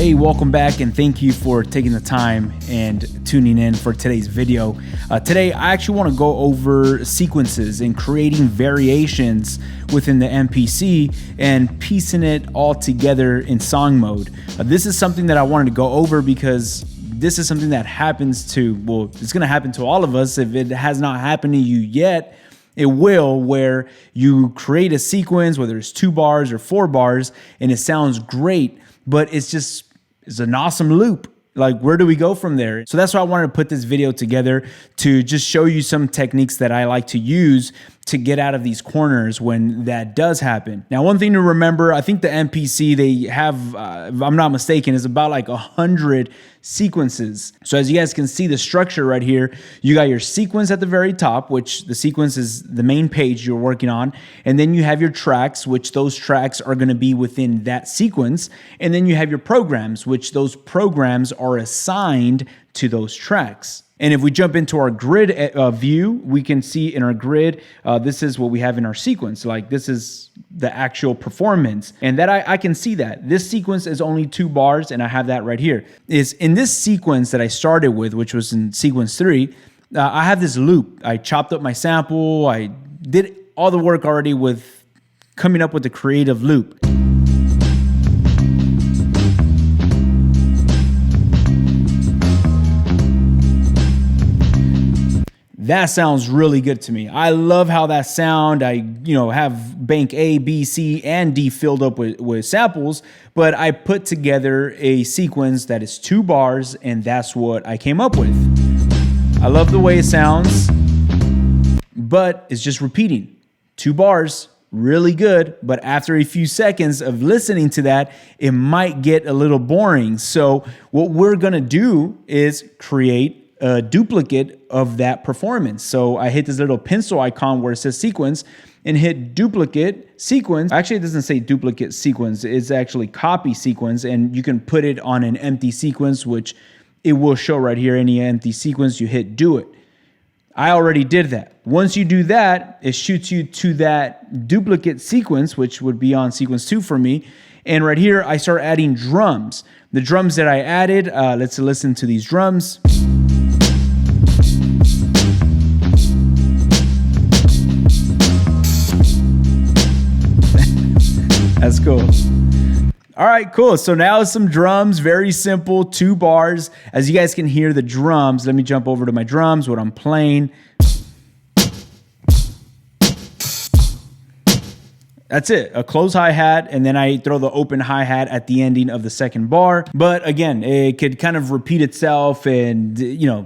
Hey, welcome back and thank you for taking the time and tuning in for today's video. Today, I actually want to go over sequences and creating variations within the MPC and piecing it all together in song mode. This is something that I wanted to go over because this is something that happens to, well, it's going to happen to all of us. If it has not happened to you yet, it will, where you create a sequence, whether it's 2 bars or 4 bars, and it sounds great, but it's an awesome loop. Like, where do we go from there? So that's why I wanted to put this video together, to just show you some techniques that I like to use to get out of these corners when that does happen. Now, one thing to remember, I think the MPC, they have, if I'm not mistaken, is about like 100 sequences. So as you guys can see the structure right here, you got your sequence at the very top, which the sequence is the main page you're working on. And then you have your tracks, which those tracks are going to be within that sequence. And then you have your programs, which those programs are assigned to those tracks. And if we jump into our grid view, we can see in our grid, this is what we have in our sequence. Like, this is the actual performance. And that I can see that. This sequence is only 2 bars, and I have that right here. Is in this sequence that I started with, which was in sequence 3, I have this loop. I chopped up my sample. I did all the work already with coming up with the creative loop. That sounds really good to me. I love how that sound. I, have bank A, B, C, and D filled up with samples, but I put together a sequence that is 2 bars, and that's what I came up with. I love the way it sounds, but it's just repeating. 2 bars, really good, but after a few seconds of listening to that, it might get a little boring. So what we're gonna do is create a duplicate of that performance. So I hit this little pencil icon where it says sequence and hit duplicate sequence. Actually, it doesn't say duplicate sequence. It's actually copy sequence, and you can put it on an empty sequence, which it will show right here. Any empty sequence, you hit do it. I already did that. Once you do that, it shoots you to that duplicate sequence, which would be on sequence 2 for me. And right here, I start adding drums. The drums that I added, let's listen to these drums. That's cool. All right, cool. So now some drums, very simple, 2 bars. As you guys can hear the drums, let me jump over to my drums, what I'm playing. That's it, a close hi-hat, and then I throw the open hi-hat at the ending of the second bar. But again, it could kind of repeat itself and,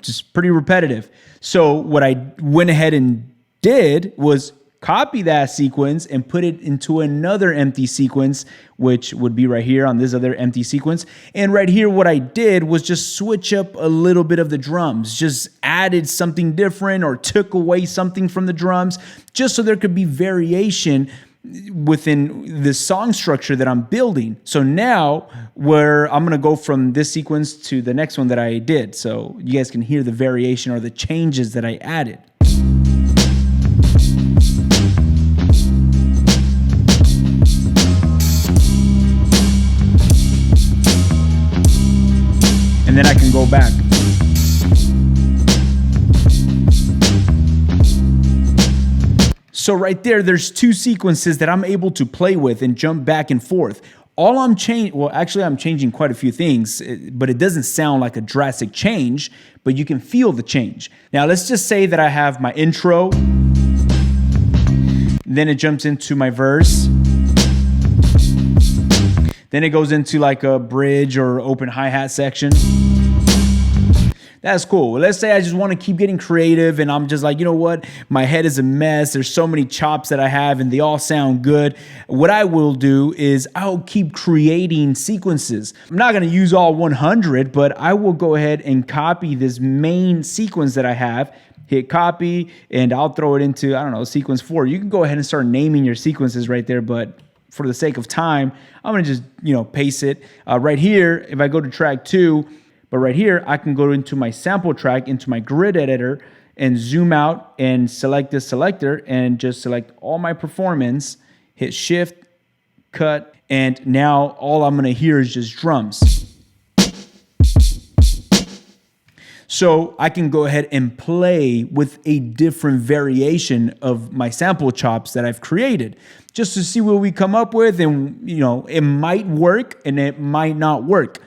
just pretty repetitive. So what I went ahead and did was copy that sequence and put it into another empty sequence, which would be right here on this other empty sequence. And right here, what I did was just switch up a little bit of the drums, just added something different or took away something from the drums, just so there could be variation within the song structure that I'm building. So now where I'm going to go from this sequence to the next one that I did. So you guys can hear the variation or the changes that I added. And then I can go back. So right there's 2 sequences that I'm able to play with and jump back and forth. All I'm changing, well, actually I'm changing quite a few things, but it doesn't sound like a drastic change, but you can feel the change. Now let's just say that I have my intro, then it jumps into my verse, then it goes into like a bridge or open hi-hat section. That's cool. Let's say I just want to keep getting creative and I'm just like, you know what? My head is a mess. There's so many chops that I have and they all sound good. What I will do is I'll keep creating sequences. I'm not going to use all 100, but I will go ahead and copy this main sequence that I have, hit copy, and I'll throw it into, I don't know, sequence 4. You can go ahead and start naming your sequences right there, but for the sake of time, I'm going to just, paste it. Right here, if I go to track 2, but right here, I can go into my sample track, into my grid editor, and zoom out and select this selector and just select all my performance, hit shift, cut, and now all I'm gonna hear is just drums. So I can go ahead and play with a different variation of my sample chops that I've created just to see what we come up with. And, it might work and it might not work.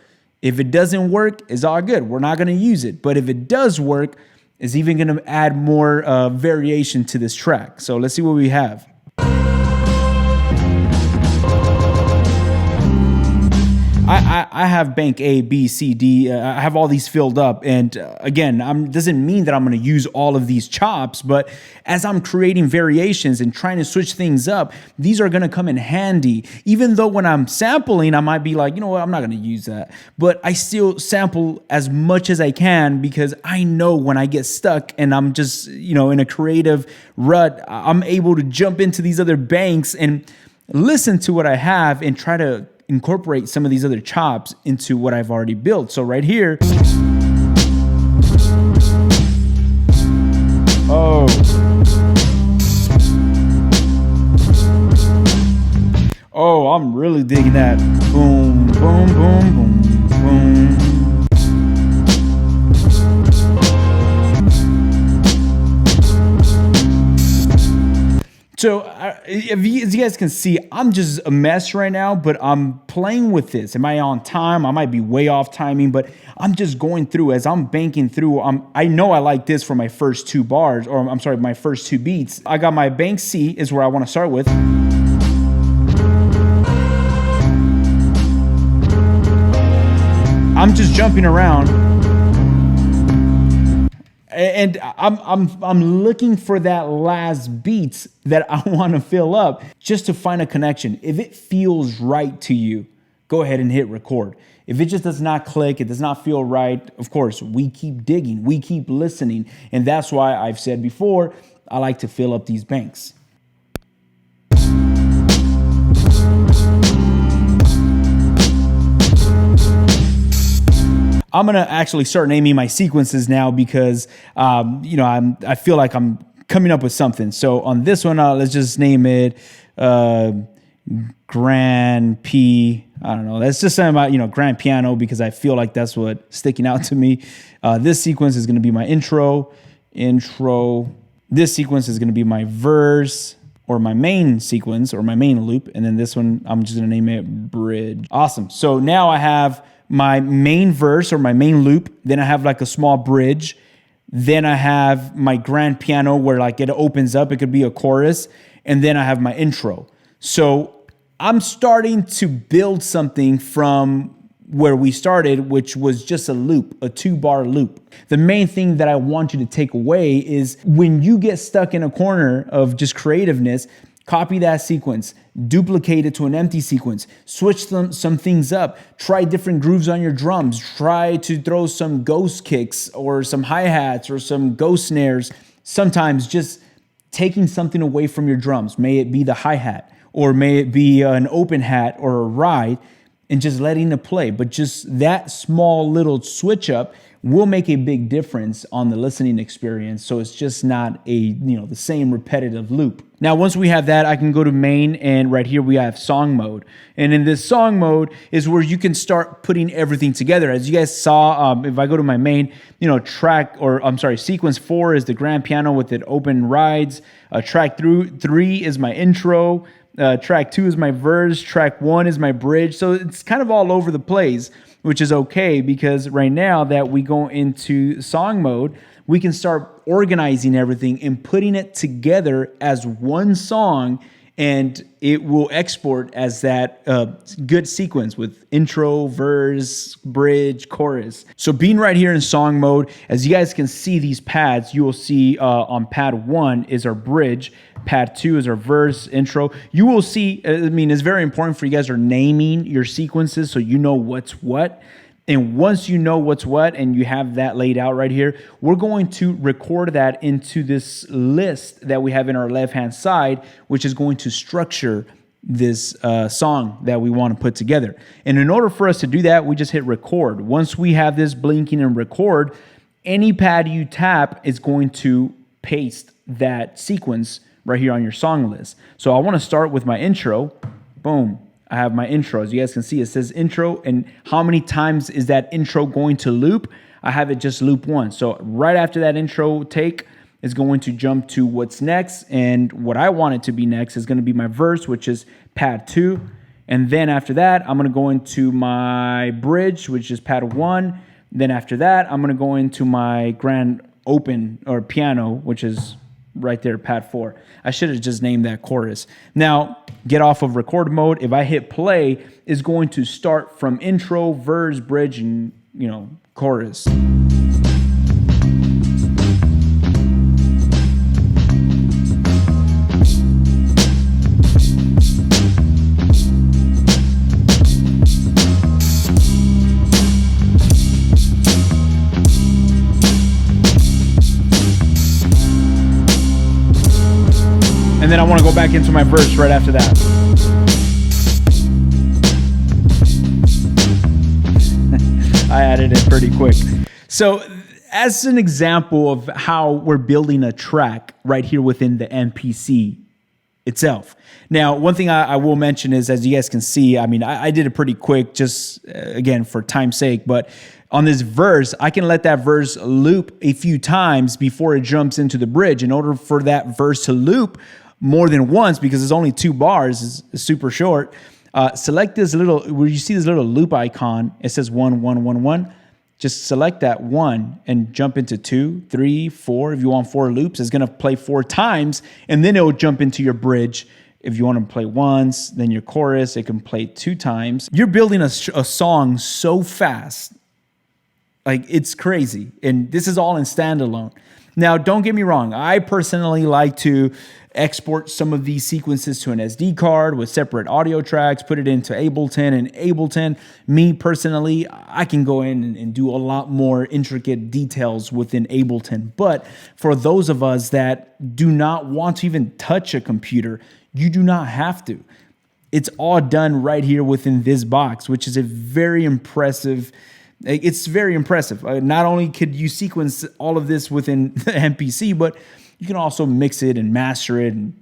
If it doesn't work, it's all good. We're not going to use it. But if it does work, it's even going to add more variation to this track. So let's see what we have. I have bank A, B, C, D. I have all these filled up. And again, doesn't mean that I'm going to use all of these chops. But as I'm creating variations and trying to switch things up, these are going to come in handy. Even though when I'm sampling, I might be like, you know what, I'm not going to use that. But I still sample as much as I can because I know when I get stuck and I'm just, in a creative rut, I'm able to jump into these other banks and listen to what I have and try to incorporate some of these other chops into what I've already built. So right here, oh, I'm really digging that. Boom, boom, boom, boom, boom. So as you guys can see, I'm just a mess right now, but I'm playing with this. Am I on time? I might be way off timing, but I'm just going through as I'm banking through. I know I like this for my first two bars, or I'm sorry, my first two beats. I got my bank C is where I want to start with. I'm just jumping around. And I'm looking for that last beats that I want to fill up just to find a connection. If it feels right to you, go ahead and hit record. If it just does not click, it does not feel right, of course, we keep digging, we keep listening. And that's why I've said before, I like to fill up these banks. I'm going to actually start naming my sequences now because, I feel like I'm coming up with something. So on this one, let's just name it Grand P. I don't know. That's just something about, grand piano because I feel like that's what's sticking out to me. This sequence is going to be my intro. This sequence is going to be my verse or my main sequence or my main loop. And then this one, I'm just going to name it bridge. Awesome. So now I have my main verse or my main loop. Then I have like a small bridge. Then I have my grand piano where like it opens up. It could be a chorus. And then I have my intro. So I'm starting to build something from where we started, which was just a loop, a 2-bar loop. The main thing that I want you to take away is when you get stuck in a corner of just creativeness, copy that sequence, duplicate it to an empty sequence, switch some things up, try different grooves on your drums, try to throw some ghost kicks or some hi-hats or some ghost snares. Sometimes just taking something away from your drums, may it be the hi-hat or may it be an open hat or a ride, and just letting it play. But just that small little switch up will make a big difference on the listening experience. So it's just not the same repetitive loop. Now, once we have that, I can go to main, and right here we have song mode. And in this song mode is where you can start putting everything together. As you guys saw, if I go to my main, sequence 4 is the grand piano with it open rides. Track 3 is my intro. Track 2 is my verse. Track 1 is my bridge. So it's kind of all over the place, which is okay because right now that we go into song mode, we can start organizing everything and putting it together as one song, and it will export as that good sequence with intro, verse, bridge, chorus. So being right here in song mode, as you guys can see these pads, you will see on pad 1 is our bridge, pad 2 is our verse, intro. You will see, it's very important for you guys are naming your sequences so you know what's what. And once you know what's what and you have that laid out right here, we're going to record that into this list that we have in our left-hand side, which is going to structure this song that we want to put together. And in order for us to do that, we just hit record. Once we have this blinking and record, any pad you tap is going to paste that sequence right here on your song list. So I want to start with my intro. Boom. I have my intro. As you guys can see, it says intro. And how many times is that intro going to loop? I have it just loop once. So right after that intro take is going to jump to what's next. And what I want it to be next is going to be my verse, which is pad 2. And then after that, I'm going to go into my bridge, which is pad 1. Then after that, I'm going to go into my grand open or piano, which is right there, pad 4. I should have just named that chorus. Now, get off of record mode. If I hit play, it's going to start from intro, verse, bridge, and, chorus. And then I want to go back into my verse right after that. I added it pretty quick. So as an example of how we're building a track right here within the MPC itself. Now, one thing I will mention is, as you guys can see, I did it pretty quick, just again, for time's sake, but on this verse, I can let that verse loop a few times before it jumps into the bridge. In order for that verse to loop more than once, because it's only 2 bars, it's super short, select this little, where you see this little loop icon, it says 1, 1, 1, 1. Just select that 1 and jump into 2, 3, 4. If you want 4 loops, it's going to play 4 times, and then it will jump into your bridge. If you want to play once, then your chorus, it can play 2 times. You're building a song so fast. Like, it's crazy. And this is all in standalone. Now, don't get me wrong. I personally like to export some of these sequences to an SD card with separate audio tracks, put it into Ableton. And Ableton, me personally, I can go in and do a lot more intricate details within Ableton. But for those of us that do not want to even touch a computer, you do not have to. It's all done right here within this box, which is a very impressive. It's very impressive. Not only could you sequence all of this within the MPC, but you can also mix it and master it, and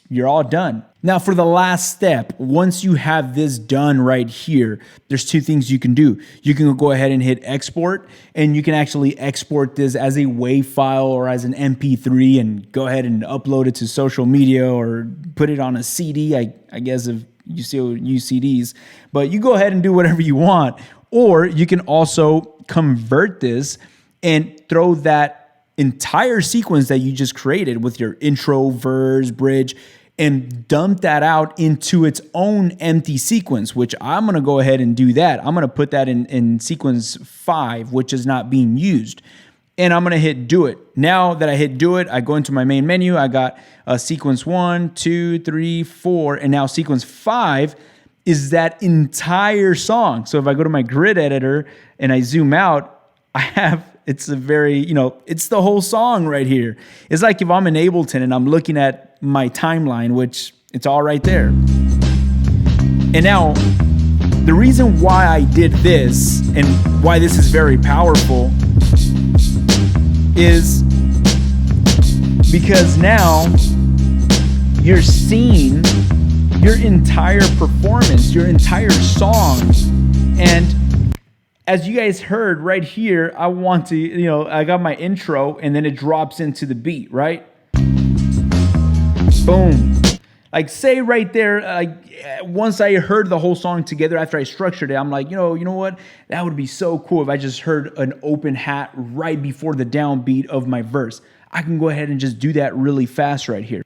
you're all done. Now, for the last step, once you have this done right here, there's 2 things you can do. You can go ahead and hit export, and you can actually export this as a WAV file or as an MP3 and go ahead and upload it to social media or put it on a CD, I guess, if you still use CDs. But you go ahead and do whatever you want. Or you can also convert this and throw that entire sequence that you just created with your intro, verse, bridge, and dump that out into its own empty sequence, which I'm going to go ahead and do that. I'm going to put that in sequence 5, which is not being used. And I'm going to hit do it. Now that I hit do it, I go into my main menu. I got sequence 1, 2, 3, 4, and now sequence 5 is that entire song. So if I go to my grid editor and I zoom out, I have, it's a very, it's the whole song right here. It's like if I'm in Ableton and I'm looking at my timeline, which it's all right there. And now, the reason why I did this and why this is very powerful is because now you're seeing your entire performance, your entire song. And as you guys heard right here, I want to, I got my intro and then it drops into the beat, right? Boom. Like, say right there, once I heard the whole song together after I structured it, I'm like, you know what? That would be so cool if I just heard an open hat right before the downbeat of my verse. I can go ahead and just do that really fast right here.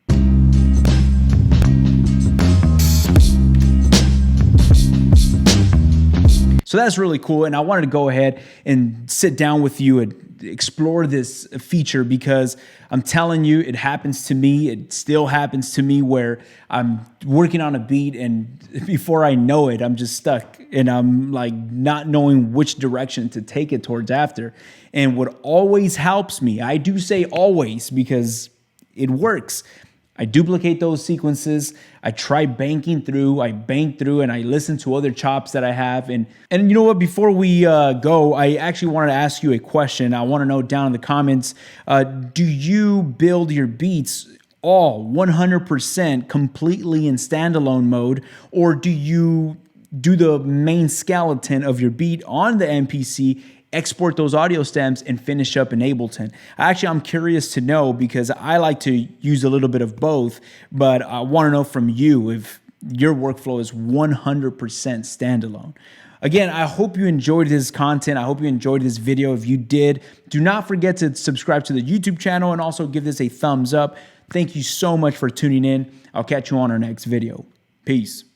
So that's really cool, and I wanted to go ahead and sit down with you and explore this feature because I'm telling you, it happens to me. It still happens to me where I'm working on a beat and before I know it, I'm just stuck and I'm like not knowing which direction to take it towards after. And what always helps me, I do say always because it works, I duplicate those sequences. I try banking through. I bank through and I listen to other chops that I have. And you know what? Before we go, I actually wanted to ask you a question. I want to know down in the comments, do you build your beats all 100% completely in standalone mode, or do you do the main skeleton of your beat on the MPC export those audio stems and finish up in Ableton? Actually, I'm curious to know because I like to use a little bit of both, but I want to know from you if your workflow is 100% standalone. Again, I hope you enjoyed this content. I hope you enjoyed this video. If you did, do not forget to subscribe to the YouTube channel and also give this a thumbs up. Thank you so much for tuning in. I'll catch you on our next video. Peace.